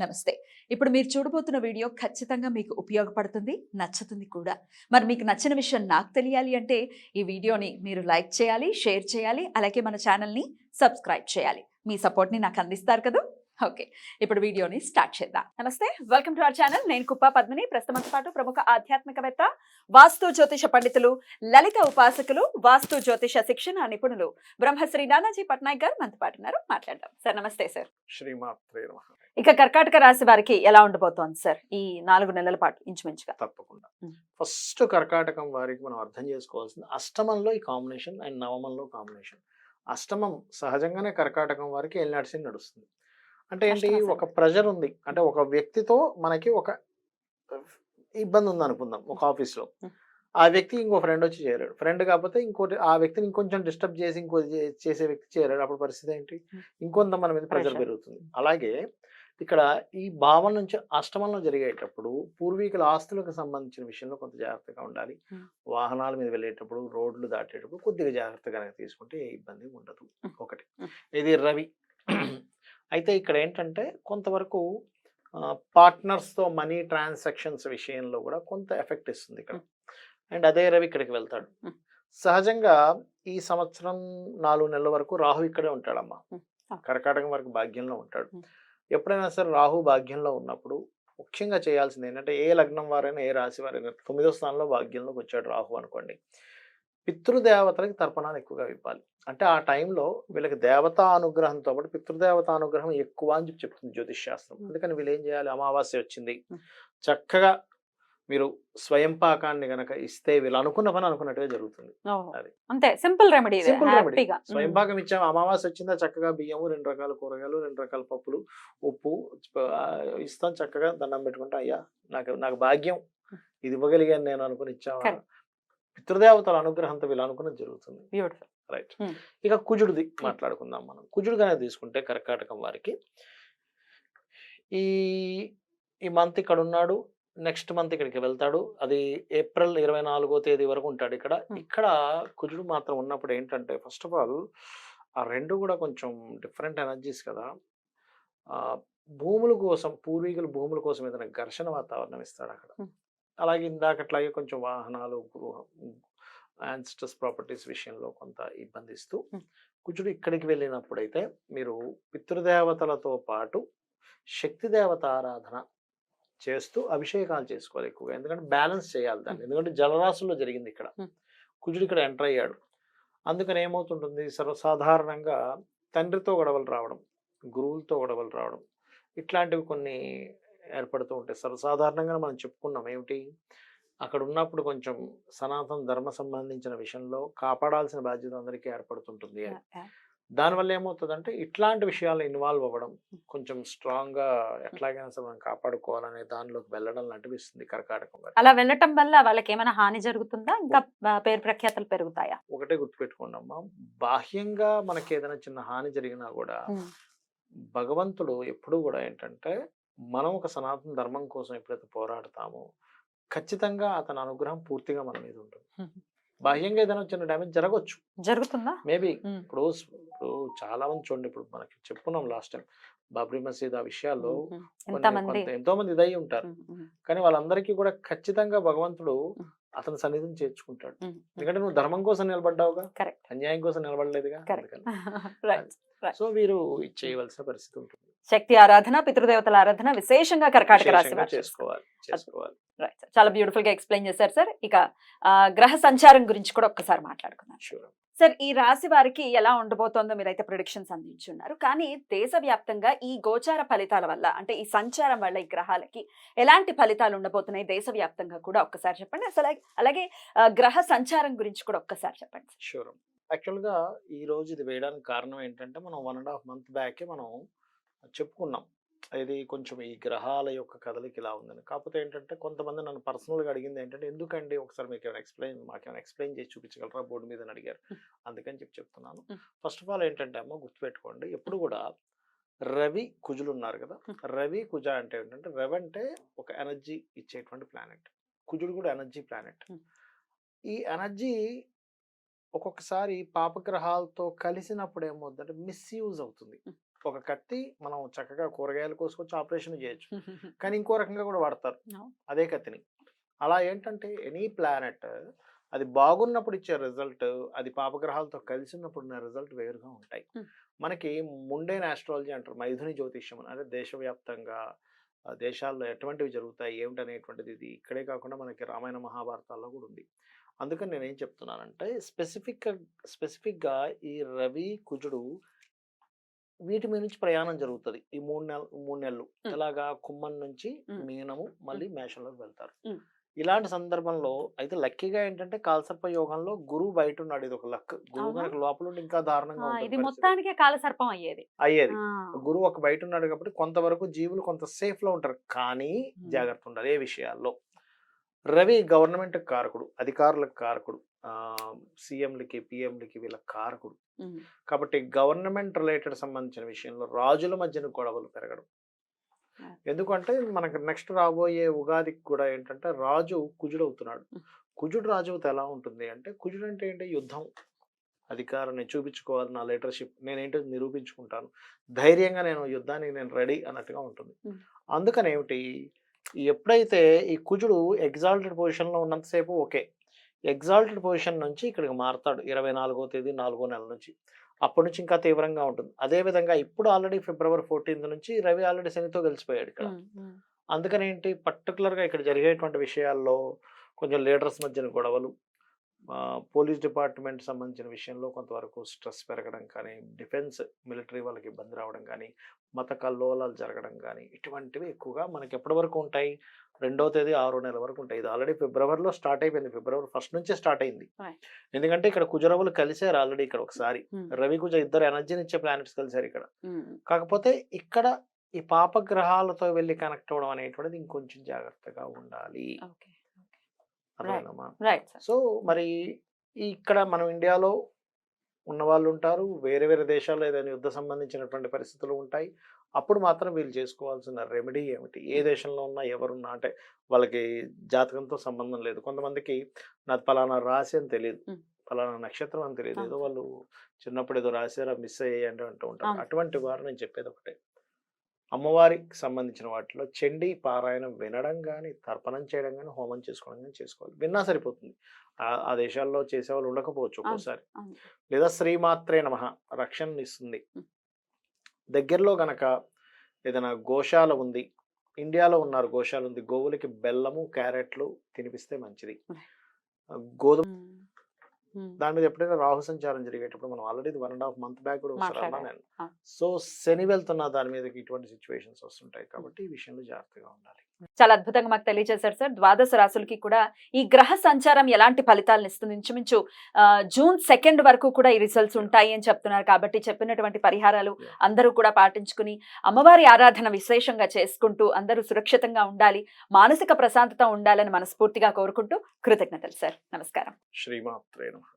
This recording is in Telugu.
నమస్తే. ఇప్పుడు మీరు చూడబోతున్న వీడియో ఖచ్చితంగా మీకు ఉపయోగపడుతుంది, నచ్చుతుంది కూడా. మరి మీకు నచ్చిన విషయం నాకు తెలియాలి అంటే ఈ వీడియోని మీరు లైక్ చేయాలి, షేర్ చేయాలి, అలాగే మన ఛానల్‌ని సబ్స్క్రైబ్ చేయాలి. మీ సపోర్ట్‌ని నాకు అందిస్తారు కదూ! ఓకే. ఇప్పుడు వీడియోని స్టార్ట్ చేద్దాం. నమస్తే. Welcome to our channel. నేను కుప్ప పద్మిని. ప్రస్తుతంతో పాటు ప్రముఖ ఆధ్యాత్మికవేత్త, వాస్తు జ్యోతిష పండితులు, లలిత ఉపాసకులు, వాస్తు జ్యోతిష శిక్షణ నిపుణులు బ్రహ్మశ్రీ నానాజీ పట్నాయక్ గారు మనతో పాటు ఉన్నారు. మాట్లాడదాం. సార్ నమస్తే సార్. శ్రీమాత్రే నమః. ఇక కర్కాటక రాశి వారికి ఎలా ఉండబోతోంది సార్ ఈ 4 నెలల పాటు ఇంచుమించుగా? తప్పకుండా. ఫస్ట్ కర్కాటకం వారికి మనం అర్థం చేసుకోవాల్సింది అష్టమంలో ఈ కాంబినేషన్ అండ్ నవమంలో కాంబినేషన్. అష్టమం సహజంగానే కర్కాటకం వారికి ఏలినాటి శని నడుస్తుంది. అంటే ఏంటి, ఒక ప్రెషర్ ఉంది. అంటే ఒక వ్యక్తితో మనకి ఒక ఇబ్బంది ఉంది అనుకుందాం. ఒక ఆఫీస్లో ఆ వ్యక్తి ఇంకో ఫ్రెండ్ వచ్చి చేరాడు. ఫ్రెండ్ కాకపోతే ఇంకోటి ఆ వ్యక్తిని ఇంకొంచెం డిస్టర్బ్ చేసి ఇంకో చేసే వ్యక్తి చేరాడు. అప్పుడు పరిస్థితి ఏంటి, ఇంకొంత మన మీద ప్రెషర్ పెరుగుతుంది. అలాగే ఇక్కడ ఈ భావం నుంచి అష్టమంలో జరిగేటప్పుడు పూర్వీకుల ఆస్తులకు సంబంధించిన విషయంలో కొంత జాగ్రత్తగా ఉండాలి. వాహనాల మీద వెళ్ళేటప్పుడు, రోడ్లు దాటేటప్పుడు కొద్దిగా జాగ్రత్తగా తీసుకుంటే ఏ ఇబ్బంది ఉండదు. ఒకటి ఇది రవి. అయితే ఇక్కడ ఏంటంటే కొంతవరకు పార్ట్నర్స్తో మనీ ట్రాన్సాక్షన్స్ విషయంలో కూడా కొంత ఎఫెక్ట్ ఇస్తుంది ఇక్కడ. అండ్ అదే రవి ఇక్కడికి వెళ్తాడు. సహజంగా ఈ సంవత్సరం 4 నెలల వరకు రాహు ఇక్కడే ఉంటాడమ్మా. కర్కాటకం వరకు భాగ్యంలో ఉంటాడు. ఎప్పుడైనా సరే రాహు భాగ్యంలో ఉన్నప్పుడు ముఖ్యంగా చేయాల్సింది ఏంటంటే, ఏ లగ్నం వారైనా ఏ రాశి వారైనా 9వ స్థానంలో భాగ్యంలోకి వచ్చాడు రాహు అనుకోండి, పితృదేవతలకి తర్పణాలు ఎక్కువగా ఇవ్వాలి. అంటే ఆ టైంలో వీళ్ళకి దేవతా అనుగ్రహంతో పాటు పితృదేవతా అనుగ్రహం ఎక్కువ అని చెప్తుంది జ్యోతిష్ శాస్త్రం. అందుకని వీళ్ళు ఏం చేయాలి, అమావాస్య వచ్చింది, చక్కగా మీరు స్వయం పాకాన్ని గనక ఇస్తే వీళ్ళు అనుకున్న పని అనుకున్నట్టుగా జరుగుతుంది. అది అంతే, సింపుల్ రెమెడీ. Simple remedy. స్వయం పాకం ఇచ్చాము, అమావాస్య వచ్చిందా చక్కగా బియ్యము, 2 రకాల కూరగాయలు, 2 రకాల పప్పులు, ఉప్పు ఇస్తాం, చక్కగా దండం పెట్టుకుంటా, అయ్యా నాకు భాగ్యం ఇది ఇవ్వగలిగాను నేను అనుకుని ఇచ్చాము. పితృదేవతల అనుగ్రహంతో వీళ్ళు అనుకున్నది జరుగుతుంది. రైట్. ఇక కుజుడిది మాట్లాడుకుందాం మనం. కుజుడుగానే తీసుకుంటే కర్కాటకం వారికి ఈ మంత్ ఇక్కడ ఉన్నాడు, నెక్స్ట్ మంత్ ఇక్కడికి వెళ్తాడు. అది ఏప్రిల్ 24వ తేదీ వరకు ఉంటాడు ఇక్కడ. ఇక్కడ కుజుడు మాత్రం ఉన్నప్పుడు ఏంటంటే, ఫస్ట్ ఆఫ్ ఆల్ ఆ రెండు కూడా కొంచెం డిఫరెంట్ ఎనర్జీస్ కదా. భూముల కోసం, పూర్వీకుల భూముల కోసం ఏదైనా ఘర్షణ వాతావరణం ఇస్తాడు అక్కడ. అలాగే ఇందాకట్లాగే కొంచెం వాహనాలు, గృహం, యాన్సిస్టర్స్ ప్రాపర్టీస్ విషయంలో కొంత ఇబ్బంది ఇస్తూ, కుజుడు ఇక్కడికి వెళ్ళినప్పుడైతే మీరు పితృదేవతలతో పాటు శక్తి దేవత ఆరాధన చేస్తూ అభిషేకాలు చేసుకోవాలి ఎక్కువగా. ఎందుకంటే బ్యాలెన్స్ చేయాలి దాన్ని. ఎందుకంటే జలరాశుల్లో జరిగింది ఇక్కడ. కుజుడు ఇక్కడ ఎంటర్ అయ్యాడు. అందుకని ఏమవుతుంటుంది, సర్వసాధారణంగా తండ్రితో గొడవలు రావడం, గురువులతో గొడవలు రావడం, ఇట్లాంటివి కొన్ని ఏర్పడుతూ ఉంటాయి. సర్వసాధారణంగా మనం చెప్పుకున్నాం ఏమిటి, అక్కడ ఉన్నప్పుడు కొంచెం సనాతన ధర్మ సంబంధించిన విషయంలో కాపాడాల్సిన బాధ్యత అందరికీ ఏర్పడుతుంటుంది. దానివల్ల ఏమవుతుందంటే, ఇట్లాంటి విషయాల్లో ఇన్వాల్వ్ అవ్వడం, కొంచెం స్ట్రాంగ్గా ఎట్లాగైనా సరే మనం కాపాడుకోవాలనే దానిలోకి వెళ్ళడం లాంటివి ఇస్తుంది కర్కాటకం. అలా వెళ్ళటం వల్ల వాళ్ళకి ఏమైనా హాని జరుగుతుందా, ఇంకా పేరు ప్రఖ్యాతలు పెరుగుతాయా? ఒకటే గుర్తుపెట్టుకోండి అమ్మా, బాహ్యంగా మనకి ఏదైనా చిన్న హాని జరిగినా కూడా భగవంతుడు ఎప్పుడూ కూడా ఏంటంటే, మనం ఒక సనాతన ధర్మం కోసం ఎప్పుడైతే పోరాడతామో ఖచ్చితంగా అతని అనుగ్రహం పూర్తిగా మన మీద ఉంటుంది. బాహ్యంగా ఏదైనా చిన్న డ్యామేజ్ జరుగుతుందా, మేబీ. ఇప్పుడు చాలా మంది చూడండి, ఇప్పుడు మనకి చెప్పుకున్నాం లాస్ట్ టైం బాబ్రీ మసీద్ ఆ విషయాల్లో ఎంతో మంది ఇదయ్యి ఉంటారు. కానీ వాళ్ళందరికీ కూడా ఖచ్చితంగా భగవంతుడు అతని సన్నిధిని చేర్చుకుంటాడు. ఎందుకంటే నువ్వు ధర్మం కోసం నిలబడ్డావుగా, అన్యాయం కోసం నిలబడలేదుగా. సో వీరు చేయవలసిన పరిస్థితి ఉంటుంది. శక్తి ఆరాధన, పితృదేవతల ఆరాధన విశేషంగా కర్కాటక రాశి చేసుకోవాలి. చాలా బ్యూటిఫుల్ గా ఎక్స్ప్లెయిన్ చేశారు సార్. ఇక గ్రహ సంచారం గురించి కూడా ఒక్కసారి మాట్లాడుకున్నాం సార్. ఈ రాశి వారికి ఎలా ఉండబోతోందో మీరైతే ప్రిడిక్షన్స్ అందించున్నారు. కానీ దేశవ్యాప్తంగా ఈ గోచార ఫలితాల వల్ల, అంటే ఈ సంచారం వల్ల ఈ గ్రహాలకి ఎలాంటి ఫలితాలు ఉండబోతున్నాయి దేశవ్యాప్తంగా కూడా ఒక్కసారి చెప్పండి. అసలు అలాగే గ్రహ సంచారం గురించి కూడా ఒక్కసారి చెప్పండి. షూర్. యాక్చువల్గా ఈ రోజు ఇది వేయడానికి కారణం ఏంటంటే, మనం 1.5 months బ్యాకే మనం చెప్పుకున్నాం ఇది కొంచెం ఈ గ్రహాల యొక్క కదలిక ఇలా ఉందని. కాకపోతే ఏంటంటే, కొంతమంది నన్ను పర్సనల్గా అడిగింది ఏంటంటే, ఎందుకండి ఒకసారి మాకేమైనా ఎక్స్ప్లెయిన్ చేసి చూపించగలరా బోర్డు మీద అని అడిగారు. అందుకని చెప్తున్నాను. ఫస్ట్ ఆఫ్ ఆల్ ఏంటంటే అమ్మ, గుర్తుపెట్టుకోండి, ఎప్పుడు కూడా రవి కుజులు ఉన్నారు కదా. రవి కుజ అంటే ఏంటంటే, రవి అంటే ఒక ఎనర్జీ ఇచ్చేటువంటి ప్లానెట్, కుజుడు కూడా ఎనర్జీ ప్లానెట్. ఈ ఎనర్జీ ఒక్కొక్కసారి పాపగ్రహాలతో కలిసినప్పుడు ఏమవుతుందంటే మిస్యూజ్ అవుతుంది. ఒక కత్తి మనం చక్కగా కూరగాయలు కోసుకొచ్చి ఆపరేషన్ చేయొచ్చు. కానీ ఇంకో రకంగా కూడా వాడతారు అవును. అదే కత్తిని. అలా ఏంటంటే ఎనీ ప్లానెట్ అది బాగున్నప్పుడు ఇచ్చే రిజల్ట్, అది పాపగ్రహాలతో కలిసి ఉన్నప్పుడు ఉన్న రిజల్ట్ వేరుగా ఉంటాయి. హ్మ్. మనకి ముండేన్ ఆస్ట్రాలజీ అంటారు. మైథుని జ్యోతిష్యం అని. అంటే దేశవ్యాప్తంగా దేశాల్లో ఎటువంటివి జరుగుతాయి ఏమిటనేటువంటిది ఇది ఇక్కడే కాకుండా మనకి రామాయణ మహాభారతాల్లో కూడా ఉంది. అందుకని నేనేం చెప్తున్నానంటే స్పెసిఫిక్‌గా ఈ రవి, కుజుడు వీటి మీద నుంచి ప్రయాణం జరుగుతది. ఈ 3 నెలలు. హ్మ్. ఎలాగా కుంభం నుంచి హ్మ్. మీనము మళ్ళీ హ్మ్. మేషంలోకి వెళ్తారు. హ్మ్. ఇలాంటి సందర్భంలో అయితే లక్కీగా ఏంటంటే కాలసర్ప యోగంలో గురువు బయటున్నాడు. ఇదొక లక్. గురువు అవునా? గనక లోపలుండి ఇంకా దారుణంగా ఉంటుంది ఇది పరిస్థితి. మొత్తానికే కాలసర్పం అయ్యేది. అయ్యేది. ఆ! గురువు ఒక బయటున్నాడు కాబట్టి కొంతవరకు జీవులు కొంత సేఫ్‌లో ఉంటారు. కానీ హ్మ్. జాగ్రత్త ఉండాలి ఏ విషయాల్లో. రవి గవర్నమెంట్‌కి కారకుడు. అధికారులకు కారకుడు. సీఎంలకి, పీఎంలకి వీళ్ళకి కారకుడు. హ్మ్. కాబట్టి గవర్నమెంట్ రిలేటెడ్ సంబంధించిన విషయంలో రాజుల మధ్యన గొడవలు పెరగడం. ఆ! ఎందుకంటే మనకు నెక్స్ట్ రాబోయే ఉగాదికి కూడా ఏంటంటే రాజు కుజుడవుతున్నాడు. హ్మ్. కుజుడు రాజుతో ఎలా ఉంటుంది అంటే కుజుడు అంటే ఏంటి యుద్ధం. అధికారాన్ని చూపించుకోవాలి నా లీడర్‌షిప్ నేనేంటో నిరూపించుకుంటాను. ధైర్యంగా నేను యుద్ధానికి నేను రెడీ అన్నట్టుగా ఉంటుంది. హ్మ్. అందుకనేమిటి ఎప్పుడైతే ఈ కుజుడు ఎగ్జాల్టెడ్ పొజిషన్‌లో ఉన్నంత సేపు ఓకే. ఎగ్జాల్టెడ్ పొజిషన్ నుంచి ఇక్కడికి మారతాడు 24వ తేదీ 4వ నెల నుంచి. అప్పటి నుంచి ఇంకా తీవ్రంగా ఉంటుంది. అదే విధంగా ఇప్పుడు ఆల్రెడీ ఫిబ్రవరి 14 నుంచి రవి ఆల్రెడీ శనితో కలిసిపోయాడు ఇక్కడ. హ్మ్. హ్మ్. అందుకనేంటి పర్టిక్యులర్‌గా ఇక్కడ జరిగేటువంటి విషయాల్లో కొంచెం లీడర్స్ మధ్యన గొడవలు, పోలీస్ డిపార్ట్‌మెంట్ సంబంధించిన విషయంలో కొంతవరకు స్ట్రెస్ పెరగడం కానీ, డిఫెన్స్ మిలిటరీ వాళ్ళకి ఇబ్బంది రావడం కానీ, మత కల్లోలాలు జరగడం కానీ, ఇటువంటివి ఎక్కువగా మనకి ఎప్పటి వరకు ఉంటాయి? 2వ తేదీ 6వ నెల వరకు ఉంటాయి. ఇది ఆల్రెడీ ఫిబ్రవరిలో స్టార్ట్ అయిపోయింది. ఫిబ్రవరి 1 నుంచే స్టార్ట్ అయింది. రైట్. ఎందుకంటే ఇక్కడ కుజరవులు కలిసారు ఆల్రెడీ ఇక్కడ ఒకసారి. హ్మ్. రవి, కుజ ఇద్దరు ఎనర్జీనిచ్చే ప్లానెట్స్ కలిసారు ఇక్కడ. హ్మ్. కాకపోతే ఇక్కడ ఈ పాపగ్రహాలతో వెళ్లి కనెక్ట్ అవ్వడం అనేటువంటిది ఇంకొంచెం జాగ్రత్తగా ఉండాలి. ఓకే. ఓకే. రైట్. అర్థమైందమ్మా? Right sir. సో మరి ఇక్కడ మనం ఇండియాలో ఉన్నవాళ్ళు ఉంటారు. వేరే వేరే దేశాల్లో ఏదైనా యుద్ధ సంబంధించినటువంటి పరిస్థితులు ఉంటాయి. అప్పుడు మాత్రం వీళ్ళు చేసుకోవాల్సిన రెమెడీ ఏమిటి? ఏ దేశంలో ఉన్నా ఎవరున్నా అంటే వాళ్ళకి జాతకంతో సంబంధం లేదు. కొంతమందికి నాది పలానా రాశి అని తెలీదు. హ్మ్. పలానా నక్షత్రం అని తెలీదు. ఏదో అవును. వాళ్ళు చిన్నప్పుడు ఏదో రాసారు మిస్ అయ్యాయండి అంటూ ఉంటారు. అవును. అటువంటి వారు నేను చెప్పేది ఒకటే. అమ్మవారికి సంబంధించిన వాటిలో చండీ పారాయణం వినడం గాని, తర్పణం చేయడం గాని, హోమం చేసుకోవడం గాని చేసుకోవాలి. విన్నా సరిపోతుంది. ఆ దేశాల్లో చేసేవాళ్ళు ఉండకపోవచ్చు అవును. ఒక్కోసారి. అవును. లేదా శ్రీమాత్రే నమః రక్షణనిస్తుంది. హ్మ్. దగ్గరలో గనక ఏదైనా గోశాల ఉంది. ఇండియాలో ఉన్నారు గోశాల ఉంది. గోవులకి బెల్లము, క్యారెట్లు తినిపిస్తే మంచిది. గోధుమ హ్మ్. హ్మ్. దాని మీద ఎప్పుడైనా రాహు సంచారం జరిగేటప్పుడు మనం ఆల్రెడీ 1½ మంత్ బ్యాక్ కూడా ఒకసారి అన్నా మాట్లాడారు. నేను. ఆ! సో, శని వెళ్తున్న దాని మీదకి ఇటువంటి సిట్యుయేషన్స్ వస్తుంటాయి. కాబట్టి ఈ విషయంలో జాగ్రత్తగా ఉండాలి. చాలా అద్భుతంగా మాకు తెలియజేశారు సార్. ద్వాదశ రాశులకి కూడా ఈ గ్రహ సంచారం ఎలాంటి ఫలితాలను ఇస్తుంది? ఇంచుమించు జూన్ 2 వరకు కూడా ఈ రిజల్ట్స్ ఉంటాయి అని చెప్తున్నారు. కాబట్టి చెప్పినటువంటి పరిహారాలు Yeah. అందరూ కూడా పాటించుకుని అమ్మవారి ఆరాధన విశేషంగా చేసుకుంటూ అందరూ సురక్షితంగా ఉండాలి, మానసిక ప్రశాంతత ఉండాలని మనస్ఫూర్తిగా కోరుకుంటూ కృతజ్ఞతలు సార్. నమస్కారం. శ్రీమాత్రే నమః.